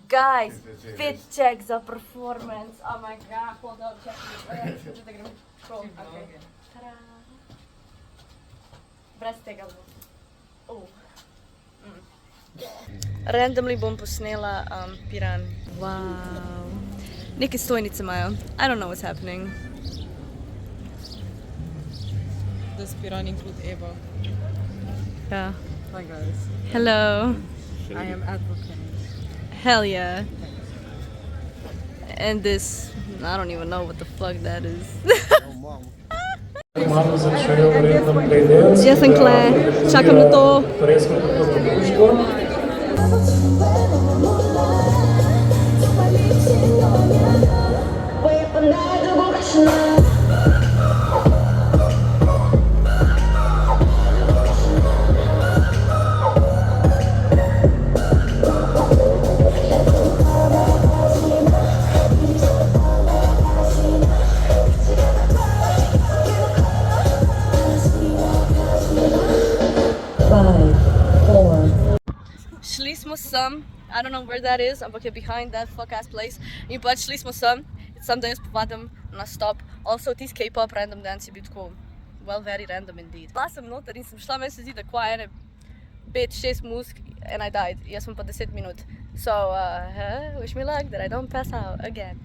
Guys, fit check za performance. Oh my god, hold on, check this. Okay. Tada. Brez tega bo. Randomly bom posnela Piran. Wow. Neke stojnice imajo. I don't know what's happening. Does Piran include Eva? Yeah. Hi guys. Hello. I am advocate. Hell yeah. And this, I don't even know what the fuck that is. Jaz sem kle, čakam na to. Šli smo sem, I don't know where that is, ampak je behind that fuck ass place. In pač šli smo sem, sem da jaz povadim na stop. Also, tis K-pop random dance je bil tako, well, very random indeed. Šla sem noter in sem šla, meni se zdi, da kva ene 5-6 musk and I died. Jaz sem pa 10 minut. So, wish me luck that I don't pass out again.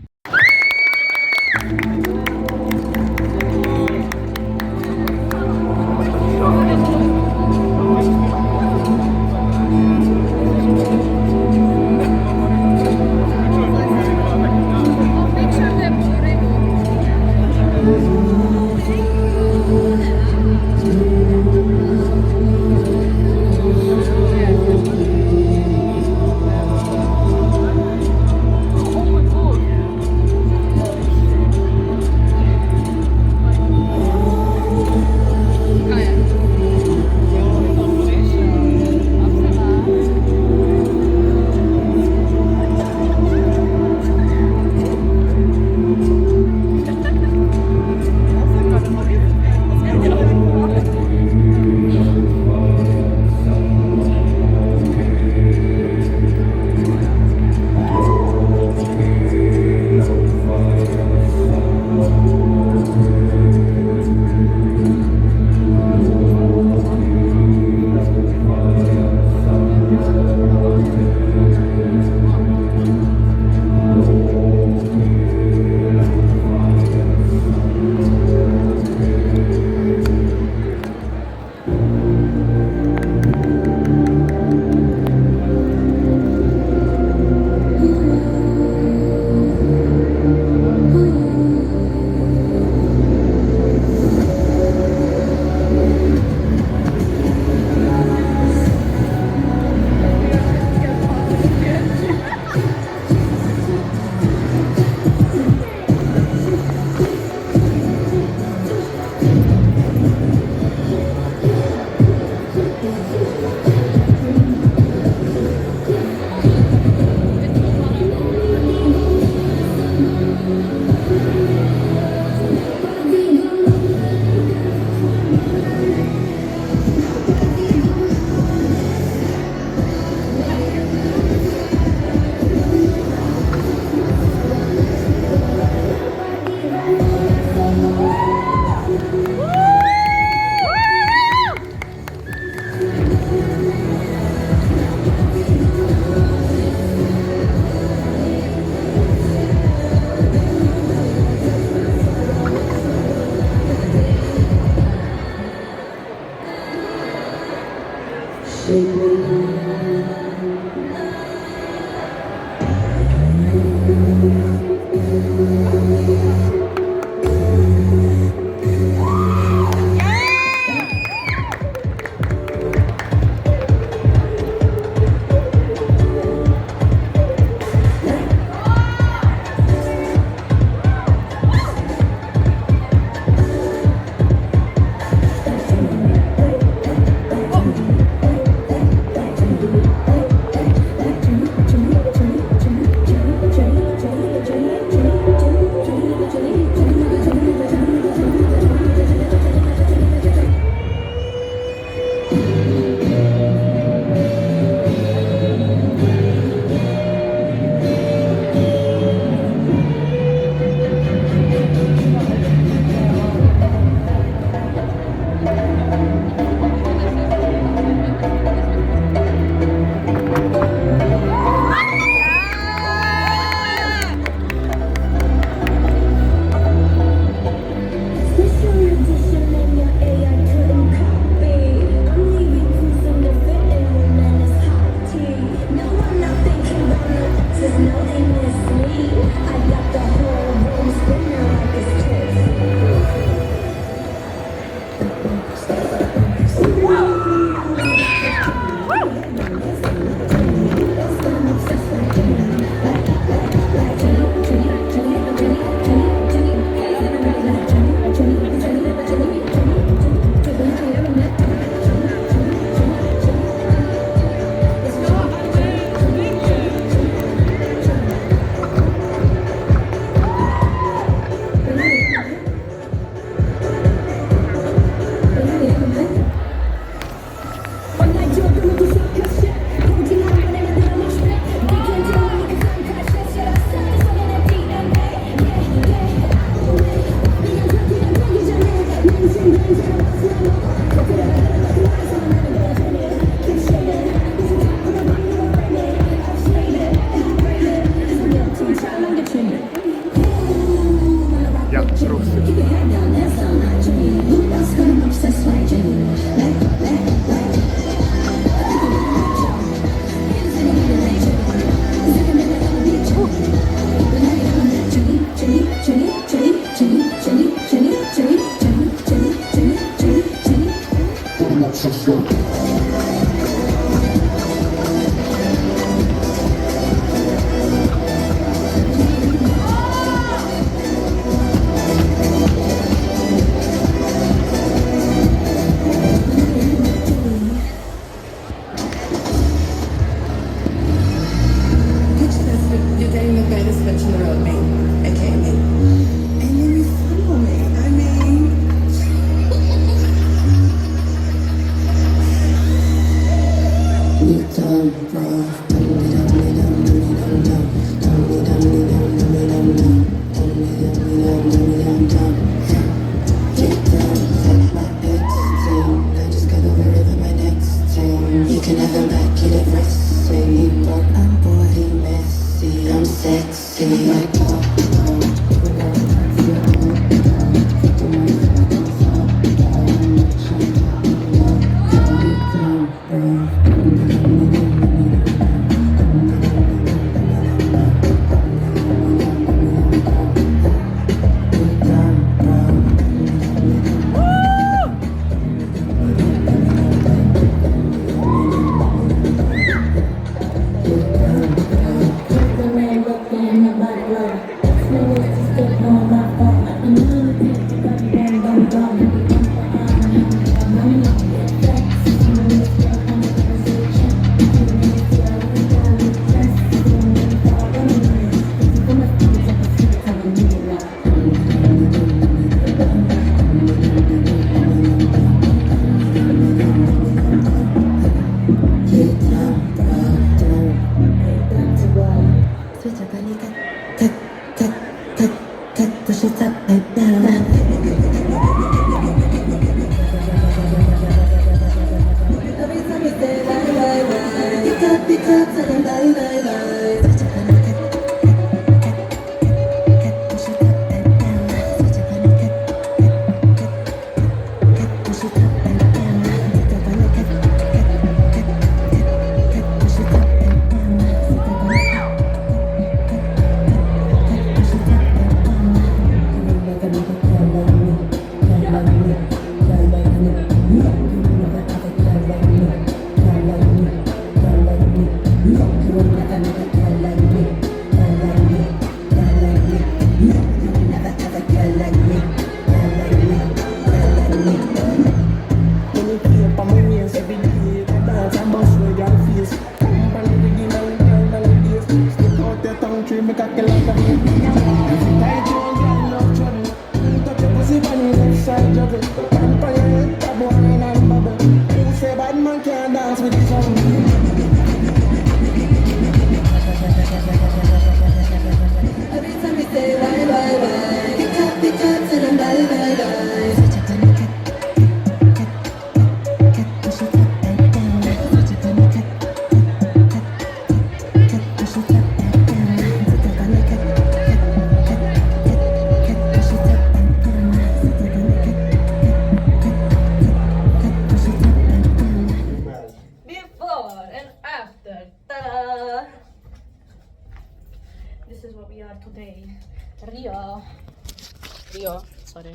Rio, sorry.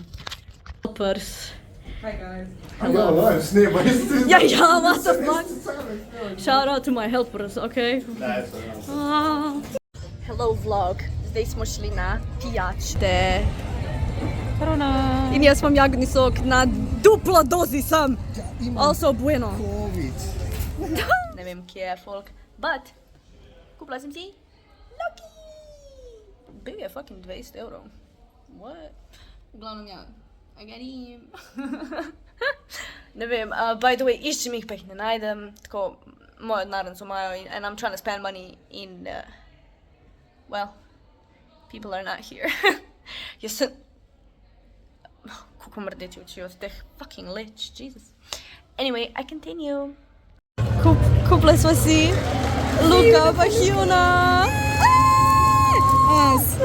Helpers Hi guys. Ja, nice. Nee, maar is het... Ja, what the fuck? Shout out to my helpers, okay? Nice. Hello vlog. Zdaj smo šli na pijačte. Corona. In jaz imam jagodni sok na duplo dozi sem. Also bueno. Covid. Ne vem, kje je folk. But, kupila sem si Loki. Bil je fucking 20 evrov. What? V glavnem ja. I get him. Ne vem, by the way, iščem jih, pa jih ne najdem. Tako, mojo denarnico imajo and I'm trying to spend money in, well, people are not here. Jaz sem... Kako mrdeči oči od teh fucking leč, Jesus. Anyway, I continue. Kupili smo si Luka pa Hyuna. Us.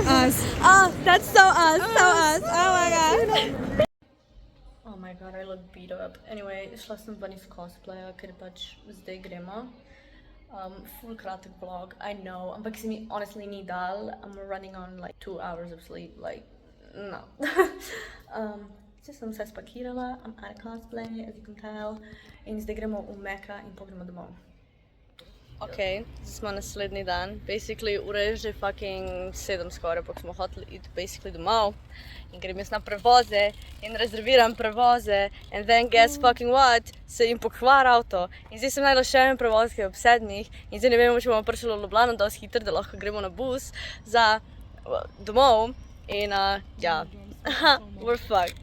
That's so us. Oh my god. Oh my god, I look beat up. Anyway, šla sem ven iz cosplaya, ker pač zdaj gremo. Full kratek vlog, I know, ampak se mi honestly ni dal. I'm running on like 2 hours of sleep, like, no. Zdaj sem se spakirala, I'm out of cosplay, as you can tell. In zdaj gremo v UMIKO in pogremo domov. Ok, zdaj smo naslednji dan. Basically, ura je že fucking 7 skoraj, pa smo hoteli iti basically domov. In grem jaz na prevoze in rezerviram prevoze. And then guess fucking what? Se jim pokvar avto. In zdaj sem najdla še en prevoz, ki je ob 7. In zdaj ne vemo, če bomo prišli v Ljubljano dosti hitro, da lahko gremo na bus za domov. In ja, we're fucked.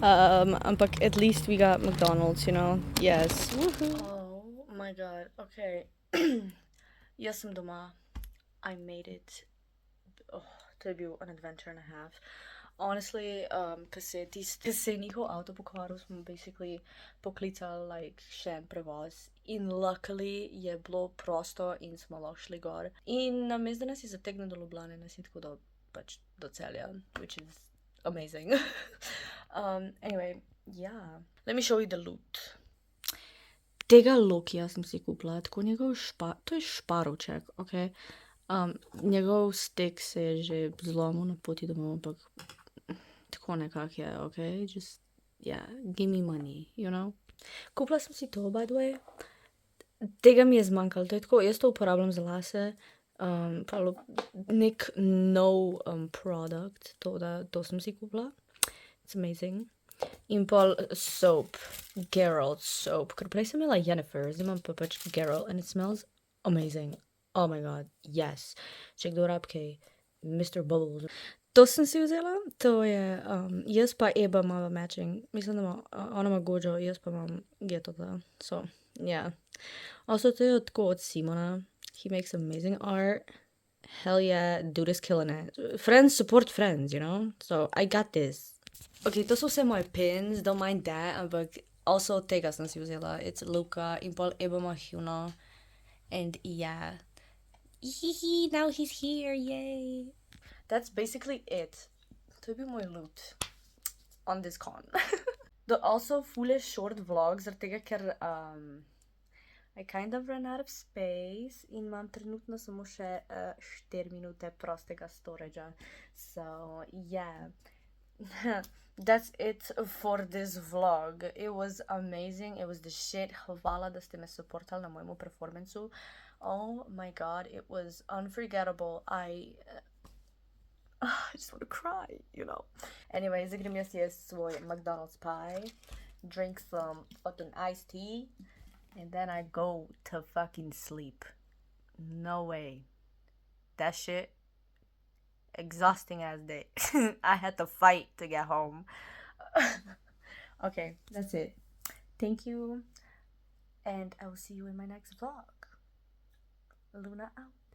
Ampak at least we got McDonald's, you know? Yes. Oh my god, okay. Jaz sem doma. I made it. Oh, to je bil an adventure and a half. Honestly, ko se je njihov avto pokvaril, smo basically poklicali like še en prevoz. In luckily je bilo prosto in smo lahko šli gor. In namesto da nas je zategnil do Ljubljane, nas je tako do Celja, which is amazing. Anyway, yeah. Let me show you the loot. Tega Lokija sem si kupila, tako njegov to je šparovček, ok? Njegov stek se je že zlomil na poti domov, ampak tako nekak je, ok? Just, yeah, give me money, you know? Kupila sem si to, by the way. Tega mi je zmanjkalo, to je tako, jaz to uporabljam za lase. Nek nov product, to sem si kupila. It's amazing. In pol soap, Geralt soap, ker prej sem imela Jennifer, zdaj imam pa pač Geralt and it smells amazing. Oh my god, yes. Če kdo rab kaj, Mr. Bubbles. To sem si vzela, to je, jaz pa Eba imava matching, mislim, da ona ima Gojo, jaz pa imam Getota, so, yeah. Also, to je tako od Simona, he makes amazing art. Hell yeah, dude is killing it. Friends support friends, you know? So, I got this. Ok, to so vse moje pins, don't mind that, ampak also tega sem si vzela. It's Luka in pol Eba ima Hyuna. And yeah. Now he's here, yay. That's basically it. To je bil moj loot on this con. Also full short vlog, zaradi tega, ker I kind of ran out of space in imam trenutno samo še 4 minute prostega storagea. So, yeah. That's it for this vlog. It was amazing. It was the shit. Hvala, da ste me supportali na mojemu performancu. Oh my god, it was unforgettable. I just want to cry, you know. Anyway, zdaj grem jaz jesti svoj McDonald's pie, drink some fucking iced tea, and then I go to fucking sleep. No way. That shit, exhausting as day. I had to fight to get home. Okay, that's it. Thank you, and I will see you in my next vlog. Luna out.